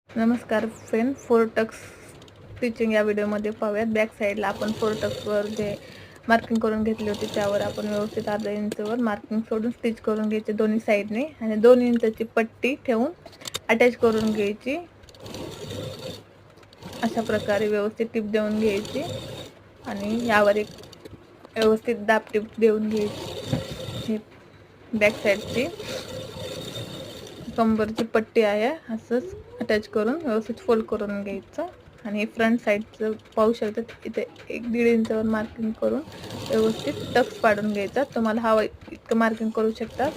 नमस्कार friend, four tucks stitching या व्हिडिओमध्ये पाहूयात. बॅक साईडला आपण फोर टक्सवर जे मार्किंग करून घेतली होती त्यावर आपण व्यवस्थित अर्धा इंचवर मार्किंग सोडून स्टिच करून घ्यायचे दोन्ही साईडने आणि 2 इंचाची पट्टी ठेवून अटॅच करून घ्यायची. अशा प्रकारे व्यवस्थित टिप देऊन घ्यायची आणि यावर एक व्यवस्थित दाब टिप देऊन घ्यायची. बॅक साईडची कंबरची पट्टी आहे असंच अटॅच करून व्यवस्थित फोल्ड करून घ्यायचं आणि फ्रंट साईडचं पाहू शकता इथे 1-1.5 इंचावर मार्किंग करून व्यवस्थित टक्स पाडून घ्यायचा. तुम्हाला हवं इतकं मार्किंग करू शकता.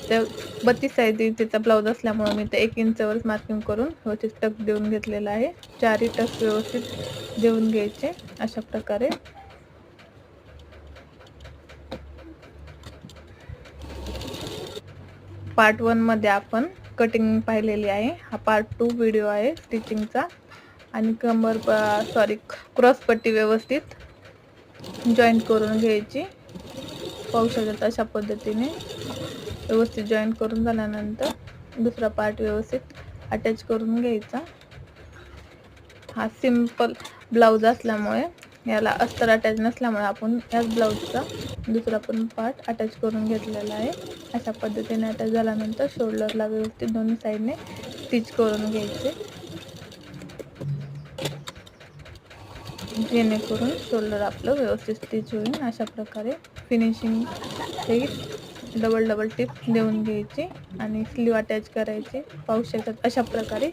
ते 32 साईजचा ब्लाऊज असल्यामुळे मी ते 1 इंचावरच मार्किंग करून व्यवस्थित टक्स देऊन घेतलेला आहे. 4ही टक्स व्यवस्थित देऊन घ्यायचे अशा प्रकारे. पार्ट 1 मध्ये आपण कटिंग पाहिलेली आहे. हा पार्ट 2 व्हिडिओ आहे स्टिचिंगचा. आणि क्रॉस पट्टी व्यवस्थित जॉईंट करून घ्यायची. पाहू शकता अशा पद्धतीने व्यवस्थित जॉईंट करून झाल्यानंतर दुसरा पार्ट व्यवस्थित अटॅच करून घ्यायचा. हा सिंपल ब्लाऊज असल्यामुळे याला अस्तर अटॅच नसल्यामुळे आपण याच ब्लाऊजचा दुसरा पण पार्ट अटॅच करून घेतलेला आहे. अशा पद्धतीने अटॅच झाल्यानंतर शोल्डरला व्यवस्थित दोन्ही साईडने स्टिच करून घ्यायचे, जेणेकरून शोल्डर आपलं व्यवस्थित स्टिच होईल. अशा प्रकारे फिनिशिंग हे डबल टिप देऊन घ्यायची आणि स्लीव अटॅच करायची. पाहू शकतात अशा प्रकारे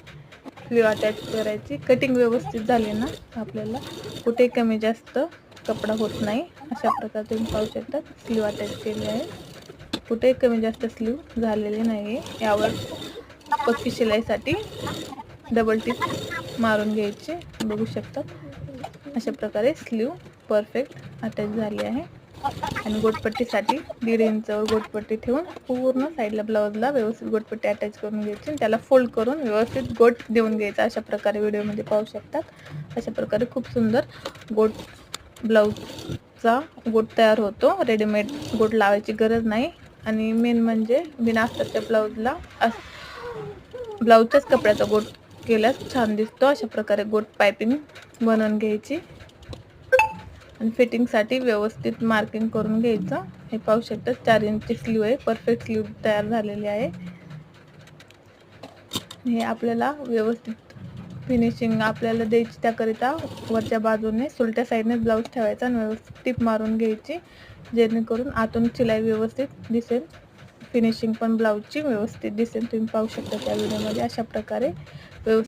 स्लीव अटॅच करायची. कटिंग व्यवस्थित झाली ना आपल्याला कुठे कमी जास्त कपडा होत नाही. अशा प्रकारे तुम्ही पाहू शकता स्लीव अटॅच केली आहे. कुठे कमी जास्त स्लीव झालेली नाही आहे. यावर पक्की शिलाईसाठी डबल टिप मारून घ्यायची. बघू शकता अशा प्रकारे स्लीव परफेक्ट अटॅच झाली आहे. आणि गोटपट्टीसाठी 1.5 इंचावर गोटपट्टी ठेवून पूर्ण साईडला ब्लाऊजला व्यवस्थित गोटपट्टी अटॅच करून घ्यायची. त्याला फोल्ड करून व्यवस्थित गोट देऊन घ्यायचा. अशा प्रकारे व्हिडिओमध्ये पाहू शकतात. अशा प्रकारे खूप सुंदर गोट ब्लाऊजचा गोट तयार होतो. रेडीमेड गोट लावायची गरज नाही. आणि मेन म्हणजे बिना अस्तरच्या ब्लाऊजच्याच कपड्याचा गोट केल्यास छान दिसतो. अशा प्रकारे गोट पाइपिंग बनवून घ्यायची आणि फिटिंगसाठी व्यवस्थित मार्किंग करून घ्यायचं. हे पाहू शकता 4 इंची स्लीव आहे. परफेक्ट स्लीव तयार झालेली आहे. हे आपल्याला व्यवस्थित फिनिशिंग आपल्याला द्यायची त्याकरिता वरच्या बाजूने सुलट्या साईडने ब्लाऊज ठेवायचा आणि व्यवस्थित टिप मारून घ्यायची, जेणेकरून आतून शिलाई व्यवस्थित दिसेल. फिनिशिंग पण ब्लाऊजची व्यवस्थित दिसेल. तुम्ही पाहू शकता त्या व्हिडिओमध्ये. अशा प्रकारे